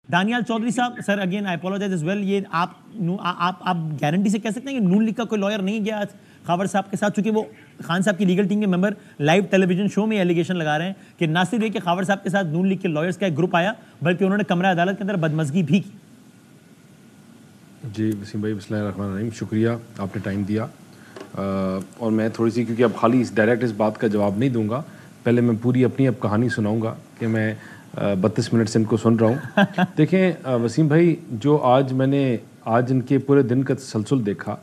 دانیال چودھری صاحب sir again I apologise as well, یہ آپ گارنٹی سے کہہ سکتے ہیں کہ نون لیگ کا کوئی لائر نہیں گیا خاور صاحب کے ساتھ, چونکہ وہ خان صاحب کی لیگل ٹیم کے ممبر لائیو ٹیلی ویژن شو میں ایلیگیشن لگا رہے ہیں کہ نہ صرف یہ کہ خاور صاحب کے ساتھ نون لیگ کے لائرز کا ایک گروپ آیا بلکہ انہوں نے کمرہ عدالت کے اندر بدمزگی بھی کی. جی وسیم بھائی بسم اللہ الرحمن الرحیم, شکریہ آپ نے ٹائم دیا. اور میں تھوڑی سی, کیونکہ اب خالی ڈائریکٹ اس بات کا جواب نہیں دوں گا, پہلے میں پوری اپنی اب کہانی سناؤں گا کہ میں 32 منٹ سے ان کو سن رہا ہوں. دیکھیں وسیم بھائی, جو آج میں نے ان کے پورے دن کا تسلسل دیکھا,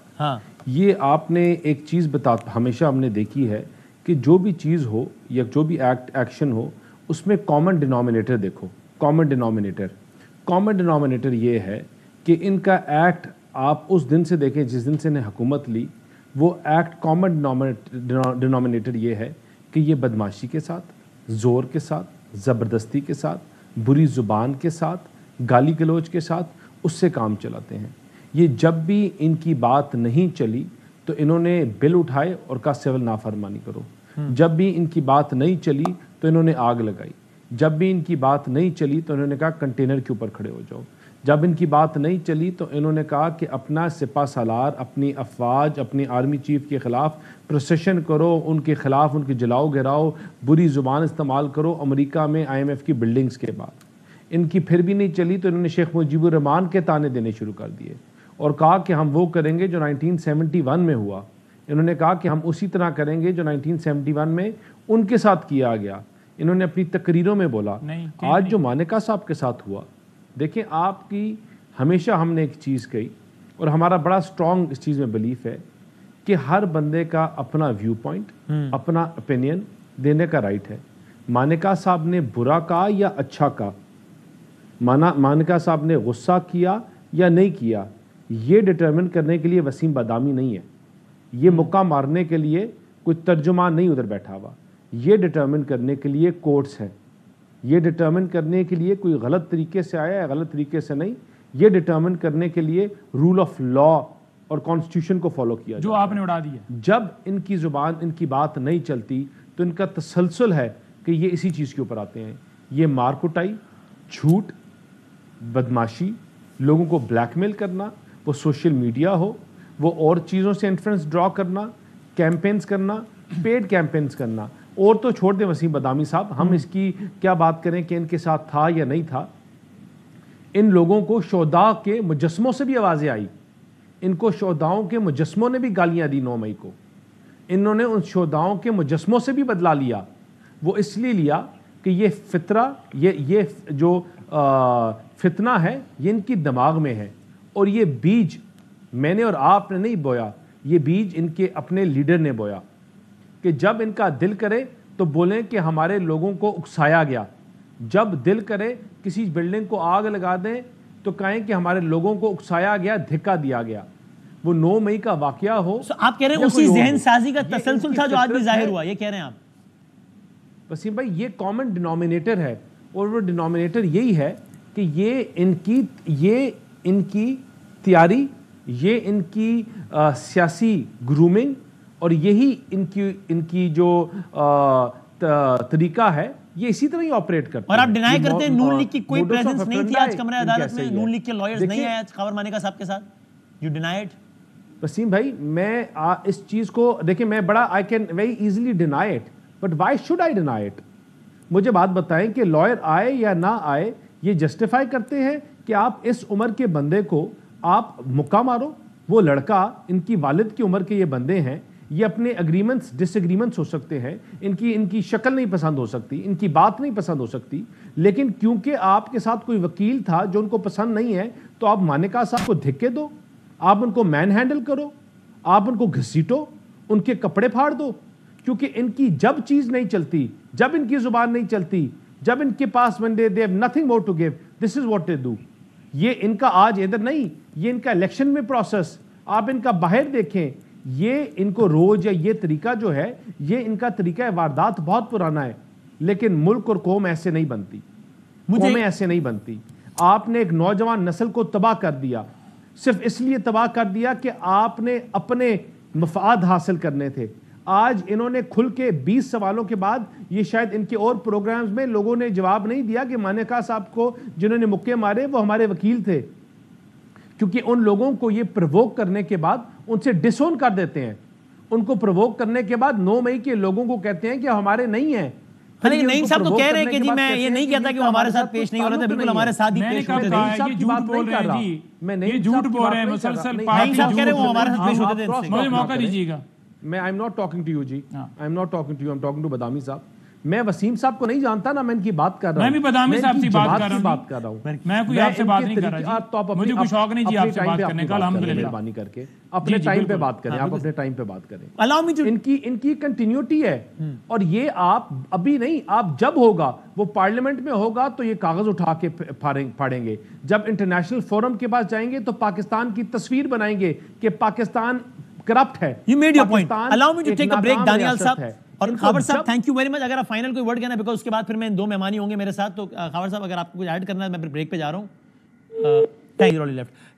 یہ آپ نے ایک چیز ہمیشہ ہم نے دیکھی ہے کہ جو بھی چیز ہو یا جو بھی ایکشن ہو اس میں کامن ڈینومینیٹر دیکھو. کامن ڈینومینیٹر یہ ہے کہ ان کا ایکٹ آپ اس دن سے دیکھیں جس دن سے انہیں حکومت لی, وہ ایکٹ کامن ڈینومینیٹر یہ ہے کہ یہ بدماشی کے ساتھ, زور کے ساتھ, زبردستی کے ساتھ, بری زبان کے ساتھ, گالی گلوچ کے ساتھ اس سے کام چلاتے ہیں. یہ جب بھی ان کی بات نہیں چلی تو انہوں نے بل اٹھائے اور کہا سول نافرمانی کرو. جب بھی ان کی بات نہیں چلی تو انہوں نے آگ لگائی. جب بھی ان کی بات نہیں چلی تو انہوں نے کہا کنٹینر کے اوپر کھڑے ہو جاؤ. جب ان کی بات نہیں چلی تو انہوں نے کہا کہ اپنا سپہ سالار, اپنی افواج, اپنی آرمی چیف کے خلاف پروسیشن کرو, ان کے خلاف ان کی جلاؤ گھراؤ, بری زبان استعمال کرو. امریکہ میں IMF کی بلڈنگز کے بعد ان کی پھر بھی نہیں چلی تو انہوں نے شیخ مجیب الرحمان کے تانے دینے شروع کر دیے اور کہا کہ ہم وہ کریں گے جو 1971 میں ہوا. انہوں نے کہا کہ ہم اسی طرح کریں گے جو 1971 میں ان کے ساتھ کیا گیا. انہوں نے اپنی تقریروں میں بولا. آج جو مانیکا صاحب کے ساتھ ہوا, دیکھیں آپ کی ہمیشہ ہم نے ایک چیز کہی اور ہمارا بڑا سٹرونگ اس چیز میں بلیف ہے کہ ہر بندے کا اپنا ویو پوائنٹ, اپنا اپینین دینے کا رائٹ ہے. مانیکا صاحب نے برا کہا یا اچھا کہا, مانیکا صاحب نے غصہ کیا یا نہیں کیا, یہ ڈٹرمن کرنے کے لیے وسیم بادامی نہیں ہے. یہ مکہ مارنے کے لیے کوئی ترجمان نہیں ادھر بیٹھا ہوا. یہ ڈٹرمن کرنے کے لیے کورٹس ہیں. یہ ڈٹرمن کرنے کے لیے کوئی غلط طریقے سے آیا ہے, غلط طریقے سے نہیں. یہ ڈٹرمن کرنے کے لیے رول آف لا اور کانسٹیٹیوشن کو فالو کیا جو آپ نے اڑا دیا. جب ان کی زبان, ان کی بات نہیں چلتی تو ان کا تسلسل ہے کہ یہ اسی چیز کے اوپر آتے ہیں. یہ مار کٹائی, جھوٹ, بدماشی, لوگوں کو بلیک میل کرنا, وہ سوشل میڈیا ہو, وہ اور چیزوں سے انفلوئنس ڈرا کرنا, کیمپینز کرنا, پیڈ کیمپینز کرنا. اور تو چھوڑ دیں وسیم بادامی صاحب, ہم اس کی کیا بات کریں کہ ان کے ساتھ تھا یا نہیں تھا. ان لوگوں کو شہداء کے مجسموں سے بھی آوازیں آئی. ان کو شہداؤں کے مجسموں نے بھی گالیاں دی 9 مئی کو. انہوں نے ان شہداؤں کے مجسموں سے بھی بدلا لیا. وہ اس لیے لیا کہ یہ فطرہ, یہ جو فتنہ ہے یہ ان کی دماغ میں ہے. اور یہ بیج میں نے اور آپ نے نہیں بویا, یہ بیج ان کے اپنے لیڈر نے بویا کہ جب ان کا دل کرے تو بولیں کہ ہمارے لوگوں کو اکسایا گیا. جب دل کرے کسی بلڈنگ کو آگ لگا دیں تو کہیں کہ ہمارے لوگوں کو اکسایا گیا, دھکا دیا گیا. وہ 9 مئی کا واقعہ ہو. آپ کہہ رہے ہیں اسی ذہن سازی کا تسلسل تھا جو آج بھی ظاہر ہوا, یہ کہہ رہے ہیں آپ؟ وسیم بھائی یہ کامن ڈینومینیٹر ہے اور وہ ڈینومینیٹر یہی ہے کہ یہ ان کی تیاری, یہ ان کی سیاسی گرومنگ اور یہی ان کی جو طریقہ ہے یہ اسی طرح ہی آپریٹ کرتے ہیں. اور آپ ڈینائی کرتے ہیں نون لیگ کی کوئی پریزنس نہیں تھی آج کمرہ عدالت میں, نون لیگ کے لائرز نہیں آئے آج خاور مانیکا صاحب کے ساتھ. You deny it. وسیم بھائی میں اس چیز کو دیکھیں, میں بڑا I can very easily deny it, but why should I deny it. مجھے بات بتائیں کہ لائر آئے یا نہ آئے, یہ جسٹیفائی کرتے ہیں کہ آپ اس عمر کے بندے کو آپ مکہ مارو. وہ لڑکا, ان کی والد کی عمر کے یہ بندے ہیں, یہ اپنے اگریمنٹس ڈس ایگریمنٹس ہو سکتے ہیں, ان کی شکل نہیں پسند ہو سکتی, ان کی بات نہیں پسند ہو سکتی, لیکن کیونکہ آپ کے ساتھ کوئی وکیل تھا جو ان کو پسند نہیں ہے تو آپ مانیکا صاحب کو دھکے دو, آپ ان کو مین ہینڈل کرو, آپ ان کو گھسیٹو, ان کے کپڑے پھاڑ دو. کیونکہ ان کی جب چیز نہیں چلتی, جب ان کی زبان نہیں چلتی, جب ان کے پاس when they have nothing more to give, this is what they do. یہ ان کا آج ادھر نہیں, یہ ان کا الیکشن میں پروسیس, آپ ان کا باہر دیکھیں, یہ ان کو روز یا یہ طریقہ جو ہے یہ ان کا طریقہ واردات بہت پرانا ہے. لیکن ملک اور قوم ایسے نہیں بنتی, قومیں ایسے نہیں بنتی. آپ نے ایک نوجوان نسل کو تباہ کر دیا, صرف اس لیے تباہ کر دیا کہ آپ نے اپنے مفاد حاصل کرنے تھے, آج انہوں نے کھل کے 20 سوالوں کے بعد یہ شاید ان کے اور پروگرامز میں لوگوں نے جواب نہیں دیا کہ مانیکا صاحب کو جنہوں نے مکے مارے وہ ہمارے وکیل تھے، کیونکہ ان لوگوں کو یہ پرووک کرنے کے بعد ان سے ڈسون کر دیتے ہیں، ان کو پرووک کرنے کے بعد 9 مئی کے لوگوں کو کہتے ہیں کہ ہمارے نہیں ہیں۔ نعیم صاحب تو کہہ رہے ہیں کہ جی میں یہ نہیں کہتا کہ وہ ہمارے ساتھ پیش نہیں ہو رہا تھا، بالکل ہمارے ساتھ ہی پیش ہوتے تھے۔ یہ جھوٹ بول رہے ہیں جی، یہ جھوٹ بول رہے ہیں مسلسل، نعیم صاحب کہہ رہے ہیں وہ ہمارے ساتھ پیش ہوتے تھے۔ مجھے موقع دیجیے گا۔ میں I am not talking to you جی، I am not talking to you, I am talking to Badami صاحب۔ میں وسیم صاحب کو نہیں جانتا نا، میں ان کی بات کر رہا ہوں، میں بھی بدامی صاحب سے بات کر رہا ہوں، میں کوئی آپ سے بات نہیں کر رہا جی، مجھے کوئی شوق نہیں جی آپ سے بات کرنے کا، الحمدللہ۔ مہربانی کر کے اپنے ٹائم پہ بات کریں، آپ اپنے ٹائم پہ بات کریں۔ Allow me to ان کی کنٹینیوٹی ہے، اور یہ آپ ابھی نہیں، آپ جب ہوگا وہ پارلیمنٹ میں ہوگا تو یہ کاغذ اٹھا کے پھاڑیں گے، جب انٹرنیشنل فورم کے پاس جائیں گے تو پاکستان کی تصویر بنائیں گے کہ پاکستان کرپٹ ہے۔ You made your point. Allow me to take a break, Daniyal صاحب اور خاور صاحب، تھینک یو ویری مچ۔ اگر آپ فائنل کوئی ورڈ کہنا ہے، بیکاز اس کے بعد پھر میں 2 مہمانی ہوں گے میرے ساتھ، تو خاور صاحب اگر آپ کو کچھ ایڈ کرنا ہے میں پھر بریک پہ جا رہا ہوں۔ Thank you, left.